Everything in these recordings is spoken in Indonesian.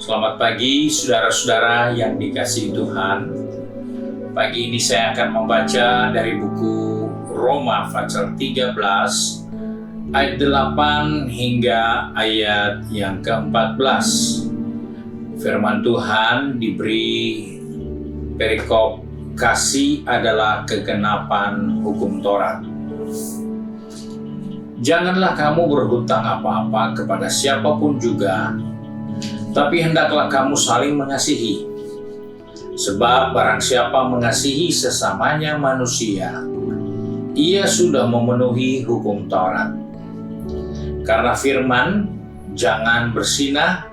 Selamat pagi saudara-saudara yang dikasihi Tuhan. Pagi ini saya akan membaca dari buku Roma pasal 13 ayat 8 hingga ayat yang ke-14. Firman Tuhan diberi perikop kasih adalah kegenapan hukum Taurat. Janganlah kamu berhutang apa-apa kepada siapapun juga, tapi hendaklah kamu saling mengasihi. Sebab barang siapa mengasihi sesamanya manusia, ia sudah memenuhi hukum Taurat. Karena firman, jangan berzinah,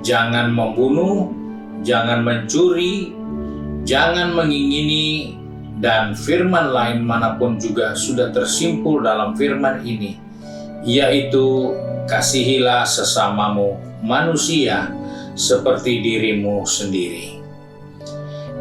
jangan membunuh, jangan mencuri, jangan mengingini, dan firman lain manapun juga sudah tersimpul dalam firman ini, yaitu kasihilah sesamamu manusia seperti dirimu sendiri.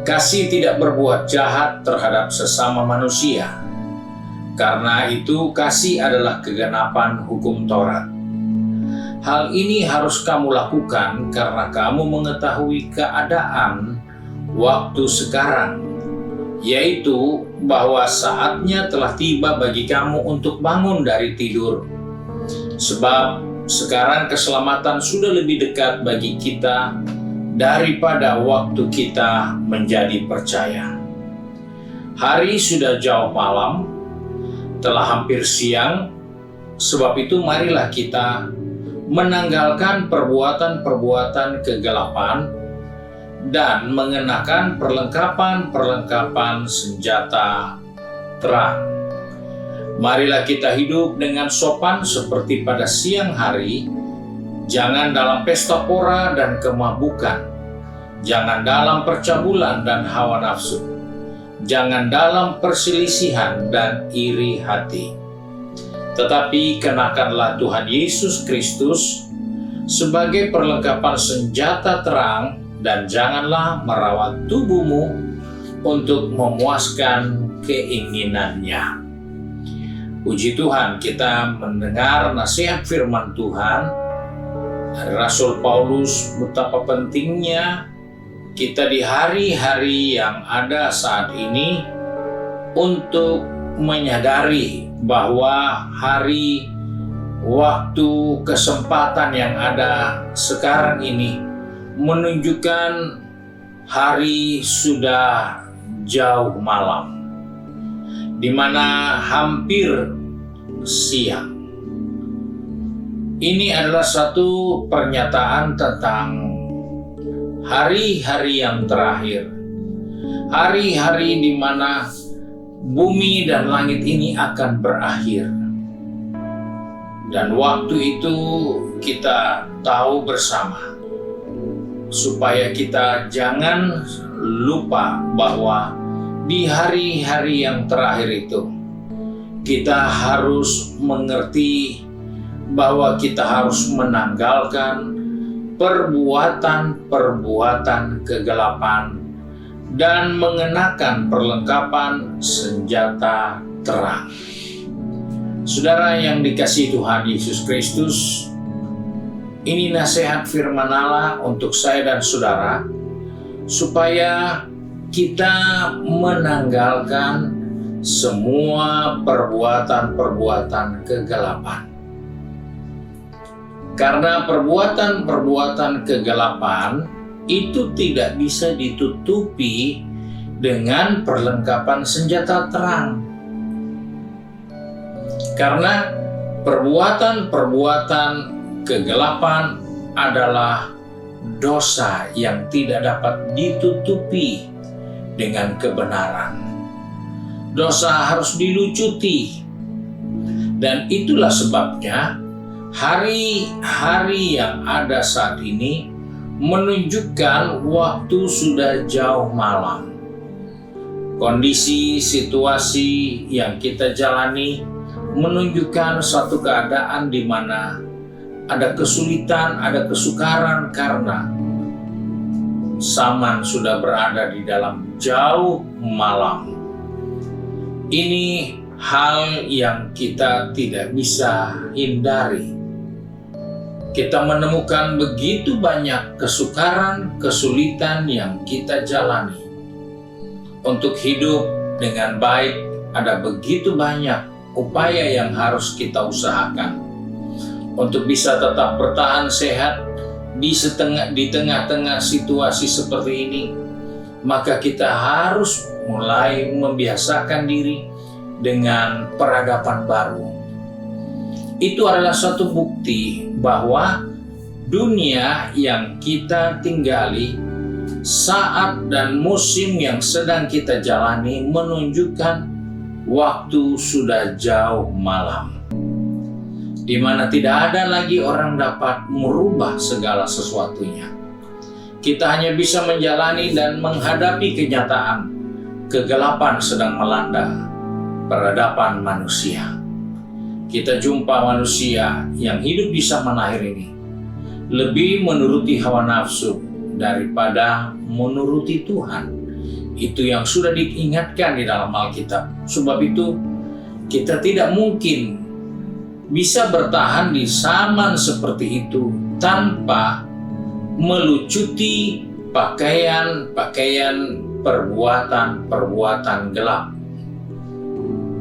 Kasih tidak berbuat jahat terhadap sesama manusia. Karena itu kasih adalah kegenapan hukum Taurat. Hal ini harus kamu lakukan karena kamu mengetahui keadaan waktu sekarang, yaitu bahwa saatnya telah tiba bagi kamu untuk bangun dari tidur. Sebab sekarang keselamatan sudah lebih dekat bagi kita daripada waktu kita menjadi percaya. Hari sudah jauh malam, telah hampir siang, sebab itu marilah kita menanggalkan perbuatan-perbuatan kegelapan dan mengenakan perlengkapan-perlengkapan senjata terang. Marilah kita hidup dengan sopan seperti pada siang hari, jangan dalam pesta pora dan kemabukan, jangan dalam percabulan dan hawa nafsu, jangan dalam perselisihan dan iri hati. Tetapi kenakanlah Tuhan Yesus Kristus sebagai perlengkapan senjata terang, dan janganlah merawat tubuhmu untuk memuaskan keinginannya. Puji Tuhan, kita mendengar nasihat firman Tuhan dari Rasul Paulus, betapa pentingnya kita di hari-hari yang ada saat ini untuk menyadari bahwa hari, waktu, kesempatan yang ada sekarang ini menunjukkan hari sudah jauh malam, di mana hampir siang. Ini adalah satu pernyataan tentang hari-hari yang terakhir, hari-hari di mana bumi dan langit ini akan berakhir. Dan waktu itu kita tahu bersama, supaya kita jangan lupa bahwa di hari-hari yang terakhir itu kita harus mengerti bahwa kita harus menanggalkan perbuatan-perbuatan kegelapan dan mengenakan perlengkapan senjata terang. Saudara yang dikasihi Tuhan Yesus Kristus, ini nasihat firman Allah untuk saya dan saudara, supaya kita menanggalkan semua perbuatan-perbuatan kegelapan. Karena perbuatan-perbuatan kegelapan itu tidak bisa ditutupi dengan perlengkapan senjata terang. Karena perbuatan-perbuatan kegelapan adalah dosa yang tidak dapat ditutupi dengan kebenaran. Dosa harus dilucuti. Dan itulah sebabnya hari-hari yang ada saat ini menunjukkan waktu sudah jauh malam. Kondisi situasi yang kita jalani menunjukkan suatu keadaan di mana ada kesulitan, ada kesukaran karena zaman sudah berada di dalam jauh malam. Ini hal yang kita tidak bisa hindari. kita menemukan begitu banyak kesukaran, kesulitan yang kita jalani. Untuk hidup dengan baik, ada begitu banyak upaya yang harus kita usahakan. Untuk bisa tetap bertahan sehat di tengah-tengah situasi seperti ini, maka kita harus mulai membiasakan diri dengan peradaban baru. Itu adalah suatu bukti bahwa dunia yang kita tinggali, saat dan musim yang sedang kita jalani menunjukkan waktu sudah jauh malam, di mana tidak ada lagi orang dapat merubah segala sesuatunya. Kita hanya bisa menjalani dan menghadapi kenyataan kegelapan sedang melanda peradaban manusia. Kita jumpa manusia yang hidup di zaman akhir ini lebih menuruti hawa nafsu daripada menuruti Tuhan. Itu yang sudah diingatkan di dalam Alkitab. Sebab itu kita tidak mungkin bisa bertahan di zaman seperti itu tanpa melucuti pakaian-pakaian perbuatan gelap.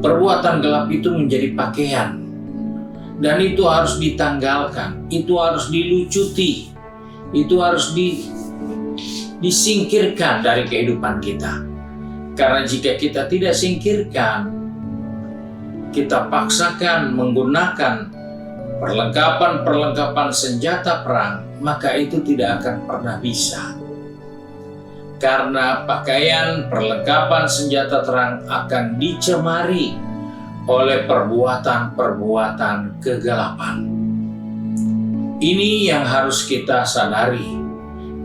Perbuatan gelap itu menjadi pakaian, dan itu harus ditanggalkan, itu harus dilucuti, itu harus disingkirkan dari kehidupan kita. Karena jika kita tidak singkirkan, kita paksakan menggunakan perlengkapan senjata perang, maka itu tidak akan pernah bisa. Karena pakaian perlengkapan senjata terang akan dicemari oleh perbuatan-perbuatan kegelapan. Ini yang harus kita sadari,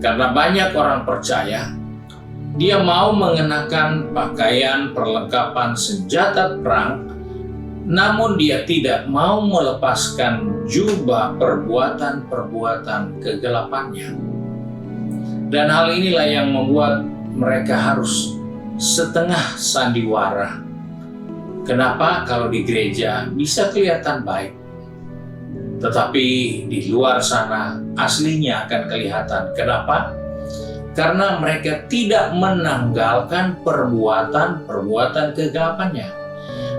karena banyak orang percaya dia mau mengenakan pakaian perlengkapan senjata perang, namun dia tidak mau melepaskan jubah perbuatan-perbuatan kegelapannya. Dan hal inilah yang membuat mereka harus setengah sandiwara. Kenapa? Kalau di gereja bisa kelihatan baik, tetapi di luar sana aslinya akan kelihatan. Kenapa? Karena mereka tidak menanggalkan perbuatan-perbuatan kegelapannya.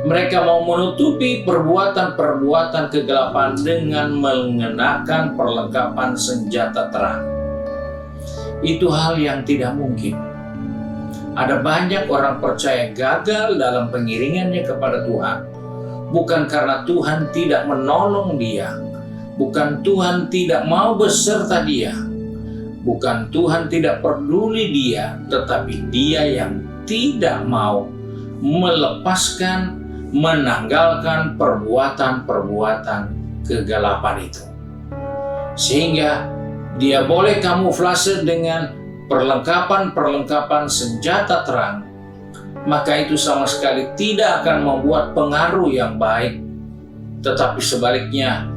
Mereka mau menutupi perbuatan-perbuatan kegelapan dengan mengenakan perlengkapan senjata terang. Itu hal yang tidak mungkin. Ada banyak orang percaya gagal dalam pengiringannya kepada Tuhan, bukan karena Tuhan tidak menolong dia, bukan Tuhan tidak mau beserta dia, bukan Tuhan tidak peduli dia, tetapi dia yang tidak mau melepaskan, menanggalkan perbuatan-perbuatan kegelapan itu. Sehingga dia boleh kamuflase dengan perlengkapan senjata terang, maka itu sama sekali tidak akan membuat pengaruh yang baik, tetapi sebaliknya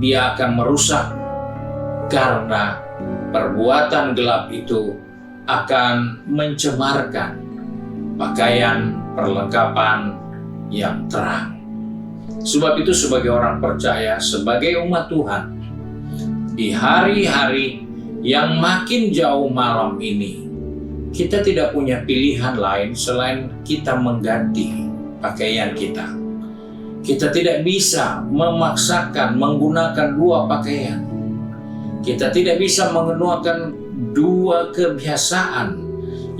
dia akan merusak, karena perbuatan gelap itu akan mencemarkan pakaian perlengkapan yang terang. Sebab itu sebagai orang percaya, sebagai umat Tuhan, di hari-hari yang makin jauh malam ini, kita tidak punya pilihan lain selain kita mengganti pakaian kita. Kita tidak bisa memaksakan menggunakan dua pakaian. Kita tidak bisa menggunakan dua kebiasaan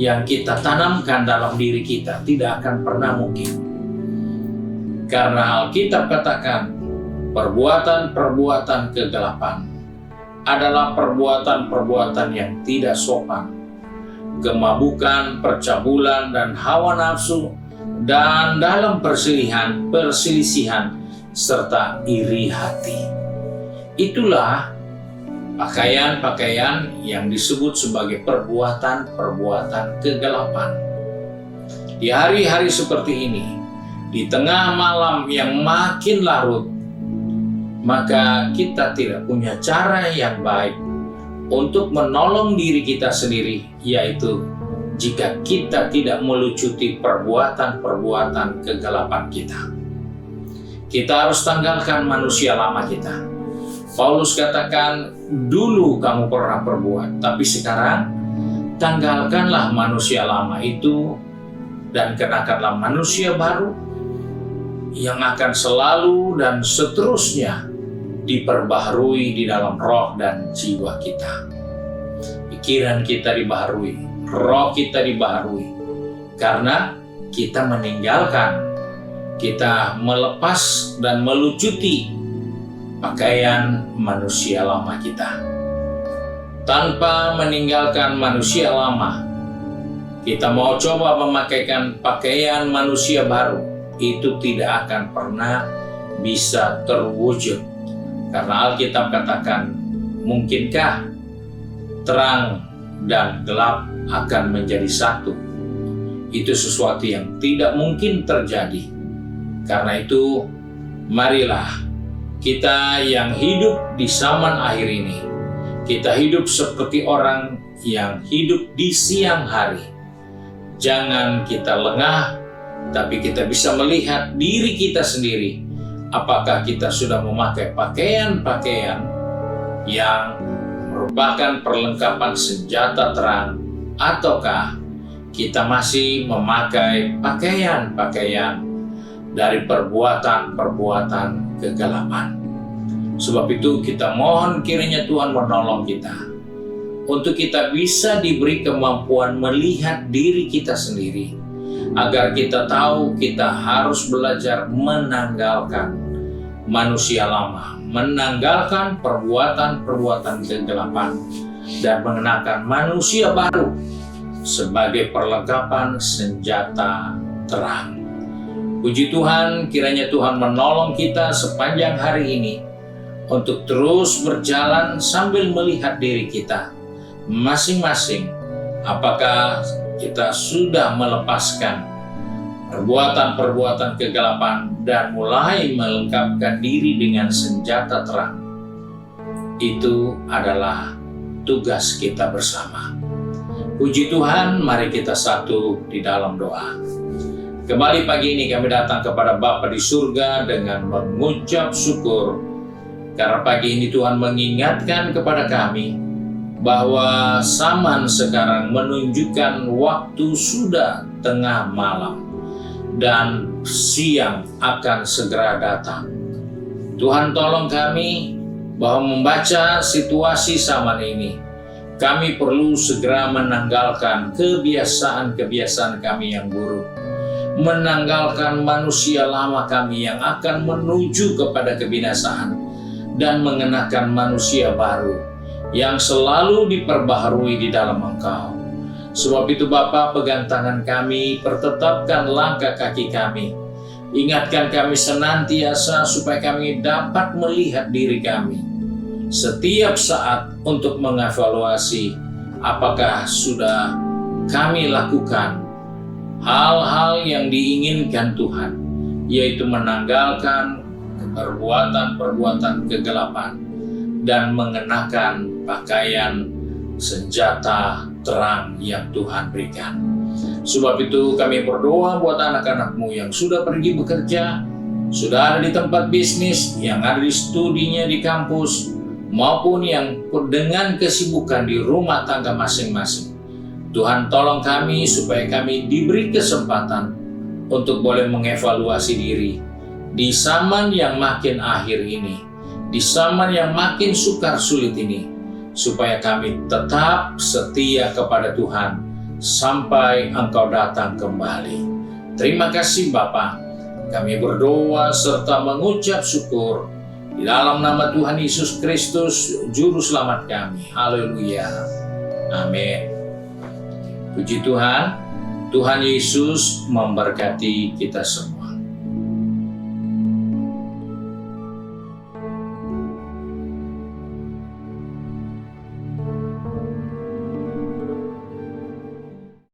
yang kita tanamkan dalam diri kita. Tidak akan pernah mungkin. Karena Alkitab katakan, perbuatan-perbuatan kegelapan adalah perbuatan-perbuatan yang tidak sopan, kemabukan, percabulan, dan hawa nafsu, dan dalam perselisihan, serta iri hati. Itulah pakaian-pakaian yang disebut sebagai perbuatan-perbuatan kegelapan. Di hari-hari seperti ini, di tengah malam yang makin larut, maka kita tidak punya cara yang baik untuk menolong diri kita sendiri, yaitu jika kita tidak melucuti Paulus katakan, dulu kamu pernah berbuat, tapi sekarang tanggalkanlah manusia lama itu dan kenakanlah manusia baru yang akan selalu dan seterusnya diperbaharui di dalam roh dan jiwa kita. Pikiran kita dibaharui, roh kita dibaharui, karena kita meninggalkan, kita melepas dan melucuti pakaian manusia lama kita. Tanpa meninggalkan manusia lama, kita mau coba memakaikan pakaian manusia baru, itu tidak akan pernah bisa terwujud. Karena Alkitab katakan, mungkinkah terang dan gelap akan menjadi satu? Itu sesuatu yang tidak mungkin terjadi. Karena itu, marilah kita yang hidup di zaman akhir ini, kita hidup seperti orang yang hidup di siang hari. Jangan kita lengah, tapi kita bisa melihat diri kita sendiri. Apakah kita sudah memakai pakaian-pakaian yang merupakan perlengkapan senjata terang, ataukah kita masih memakai pakaian-pakaian dari perbuatan-perbuatan kegelapan. Sebab itu kita mohon kiranya Tuhan menolong kita untuk kita bisa diberi kemampuan melihat diri kita sendiri, agar kita tahu kita harus belajar menanggalkan manusia lama, menanggalkan perbuatan-perbuatan kegelapan, dan mengenakan manusia baru sebagai perlengkapan senjata terang. Puji Tuhan, kiranya Tuhan menolong kita sepanjang hari ini untuk terus berjalan sambil melihat diri kita masing-masing. Apakah kita sudah melepaskan perbuatan-perbuatan kegelapan dan mulai melengkapkan diri dengan senjata terang? Itu adalah tugas kita bersama. Puji Tuhan, mari kita satu di dalam doa. Kembali pagi ini kami datang kepada Bapa di surga dengan mengucap syukur, karena pagi ini Tuhan mengingatkan kepada kami bahwa zaman sekarang menunjukkan waktu sudah tengah malam dan siang akan segera datang. Tuhan tolong kami bahwa membaca situasi zaman ini, kami perlu segera menanggalkan kebiasaan-kebiasaan kami yang buruk, menanggalkan manusia lama kami yang akan menuju kepada kebinasaan, dan mengenakan manusia baru yang selalu diperbaharui di dalam Engkau. Sebab itu Bapa, pegang tangan kami, pertetapkan langkah kaki kami, ingatkan kami senantiasa supaya kami dapat melihat diri kami setiap saat untuk mengevaluasi apakah sudah kami lakukan hal-hal yang diinginkan Tuhan, yaitu menanggalkan perbuatan-perbuatan kegelapan dan mengenakan pakaian senjata terang yang Tuhan berikan. Sebab itu kami berdoa buat anak-anak-Mu yang sudah pergi bekerja, sudah ada di tempat bisnis, yang ada di studinya di kampus, maupun yang dengan kesibukan di rumah tangga masing-masing. Tuhan tolong kami supaya kami diberi kesempatan untuk boleh mengevaluasi diri di zaman yang makin akhir ini, di zaman yang makin sukar sulit ini, supaya kami tetap setia kepada Tuhan sampai Engkau datang kembali. Terima kasih Bapa, kami berdoa serta mengucap syukur di dalam nama Tuhan Yesus Kristus, Juru Selamat kami. Haleluya. Amin. Puji Tuhan, Tuhan Yesus memberkati kita semua.